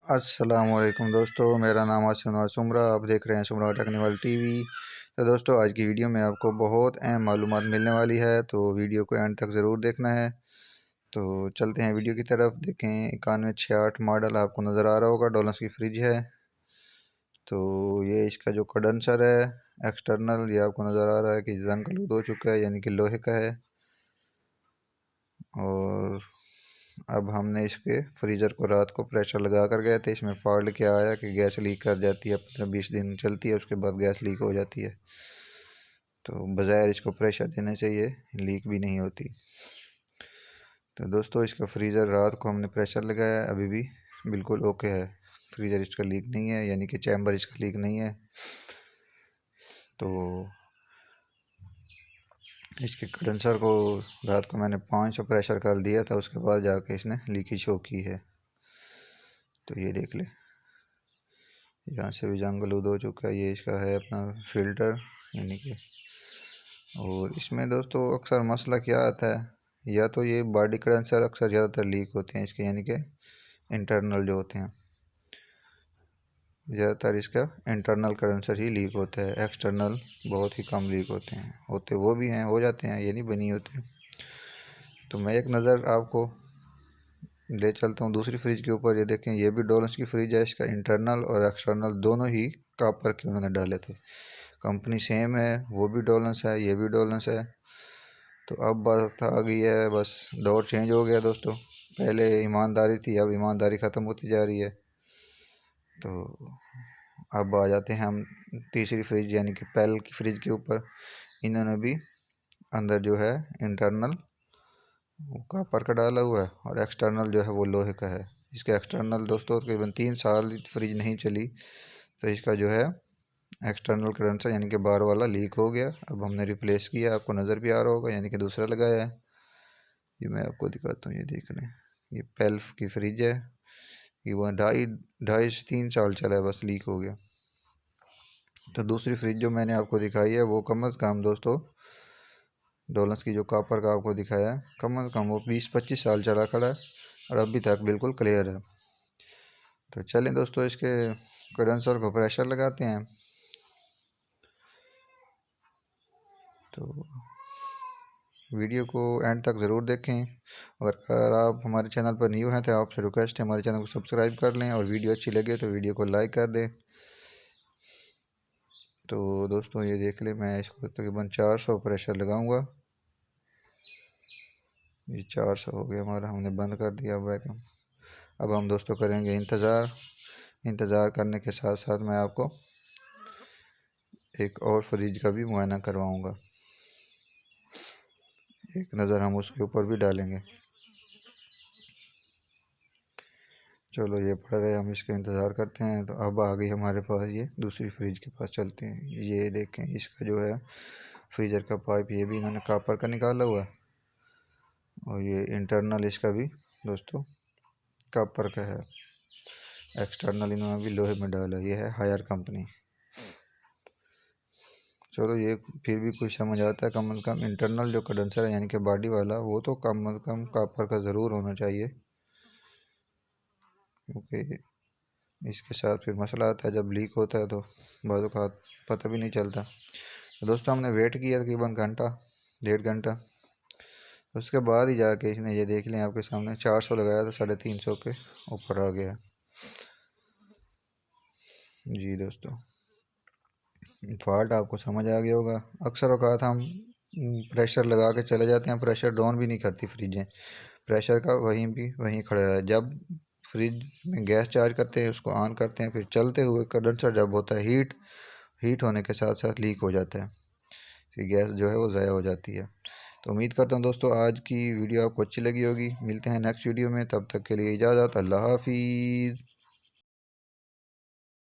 अस्सलामुअलैकुम दोस्तों, मेरा नाम आसिम सुमरा। आप देख रहे हैं सुमरा टेक्निकल टीवी। तो दोस्तों, आज की वीडियो में आपको बहुत अहम मालूमात मिलने वाली है, तो वीडियो को एंड तक ज़रूर देखना है। तो चलते हैं वीडियो की तरफ। देखें, 9168 मॉडल आपको नज़र आ रहा होगा, डोलस की फ्रिज है। तो ये इसका जो कंडेंसर है एक्सटर्नल, ये आपको नज़र आ रहा है कि जंग आलूद हो चुका है, यानी कि लोहे का है। और अब हमने इसके फ्रीज़र को रात को प्रेशर लगा कर गए थे। इसमें फॉल्ट क्या आया कि गैस लीक कर जाती है, 15-20 दिन चलती है, उसके बाद गैस लीक हो जाती है। तो बजाय इसको प्रेशर देना चाहिए, लीक भी नहीं होती। तो दोस्तों, इसका फ्रीज़र रात को हमने प्रेशर लगाया, अभी भी बिल्कुल ओके है। फ्रीज़र इसका लीक नहीं है, यानी कि चैम्बर इसका लीक नहीं है। तो इसके कंडेंसर को रात को मैंने 500 प्रेशर कर दिया था, उसके बाद जाके इसने लीकेज शो की है। तो ये देख ले, यहाँ से भी जंग आलूद हो चुका है। ये इसका है अपना फ़िल्टर, यानी कि। और इसमें दोस्तों अक्सर मसला क्या आता है, या तो ये बॉडी कंडेंसर अक्सर ज़्यादातर लीक होते हैं इसके, यानी कि इंटरनल जो होते हैं, ज़्यादातर इसका इंटरनल कंडेंसर ही लीक होता है। एक्सटर्नल बहुत ही कम लीक होते हैं, होते वो भी हैं, हो जाते हैं, ये नहीं बनी होते। तो मैं एक नज़र आपको ले चलता हूँ दूसरी फ्रिज के ऊपर। ये देखें, ये भी डोलस की फ्रिज है। इसका इंटरनल और एक्सटर्नल दोनों ही कॉपर के उन्होंने डाले थे। कंपनी सेम है, वो भी डोलस है, ये भी डोलस है। तो अब बात आ गई है, बस दौर चेंज हो गया दोस्तों। पहले ईमानदारी थी, अब ईमानदारी ख़त्म होती जा रही है। तो अब आ जाते हैं हम तीसरी फ्रिज, यानी कि पेल की फ्रिज के ऊपर। इन्होंने भी अंदर जो है इंटरनल वो कॉपर का डाला हुआ है, और एक्सटर्नल जो है वो लोहे का है। इसके एक्सटर्नल दोस्तों तकरीबन 3 साल फ्रिज नहीं चली, तो इसका जो है एक्सटर्नल कंडेंसर यानी कि बाहर वाला लीक हो गया। अब हमने रिप्लेस किया, आपको नज़र भी आ रहा होगा, यानी कि दूसरा लगाया है। ये मैं आपको दिखाता हूँ, ये देख लें, ये पेल्फ की फ्रिज है। ये वह ढाई ढाई से 3 साल चला है, बस लीक हो गया। तो दूसरी फ्रिज जो मैंने आपको दिखाई है वो कम अज़ कम दोस्तों, डोलस की जो कॉपर का आपको दिखाया है, कम अज़ कम वो 20-25 साल चला खड़ा है, और अभी तक बिल्कुल क्लियर है। तो चलें दोस्तों, इसके कंडेंसर को प्रेशर लगाते हैं। तो वीडियो को एंड तक ज़रूर देखें। अगर आप हमारे चैनल पर न्यू हैं तो आपसे रिक्वेस्ट है हमारे चैनल को सब्सक्राइब कर लें, और वीडियो अच्छी लगे तो वीडियो को लाइक कर दें। तो दोस्तों, ये देख लें, मैं इसको तकरीबन 400 प्रेशर लगाऊंगा। ये 400 हो गया हमारा, हमने बंद कर दिया वैक्यूम। अब हम दोस्तों करेंगे इंतज़ार करने के साथ साथ मैं आपको एक और फ्रिज का भी मुआयना करवाऊँगा। एक नज़र हम उसके ऊपर भी डालेंगे। चलो, ये पड़ रहे, हम इसका इंतज़ार करते हैं। तो अब आ गई हमारे पास, ये दूसरी फ्रिज के पास चलते हैं। ये देखें, इसका जो है फ्रीज़र का पाइप, ये भी इन्होंने कॉपर का निकाला हुआ है, और ये इंटरनल इसका भी दोस्तों कॉपर का है। एक्सटर्नल इन्होंने भी लोहे में डाला, ये है हायर कंपनी। चलो, ये फिर भी कुछ समझ आता है। कम से कम इंटरनल जो कंडेंसर है, यानी कि बॉडी वाला, वो तो कम से कम कॉपर का ज़रूर होना चाहिए, क्योंकि इसके साथ फिर मसला आता है, जब लीक होता है तो बाज़ औक़ात पता भी नहीं चलता। तो दोस्तों, हमने वेट किया तकरीबन घंटा 1.5 घंटा, उसके बाद ही जाके इसने, ये देख लें आपके सामने, 400 लगाया तो 350 के ऊपर आ गया। जी दोस्तों, फॉल्ट आपको समझ आ गया होगा। अक्सर औक़ात हम प्रेशर लगा के चले जाते हैं, प्रेशर डाउन भी नहीं करती फ्रिजें, प्रेशर का वहीं खड़ा रहा। जब फ्रिज में गैस चार्ज करते हैं, उसको ऑन करते हैं, फिर चलते हुए कंडेंसर जब होता है हीट होने के साथ साथ लीक हो जाता है, फिर गैस जो है वो ज़ाया हो जाती है। तो उम्मीद करता हूँ दोस्तों आज की वीडियो आपको अच्छी लगी होगी। मिलते हैं नेक्स्ट वीडियो में, तब तक के लिए इजाज़त, अल्लाह हाफिज़।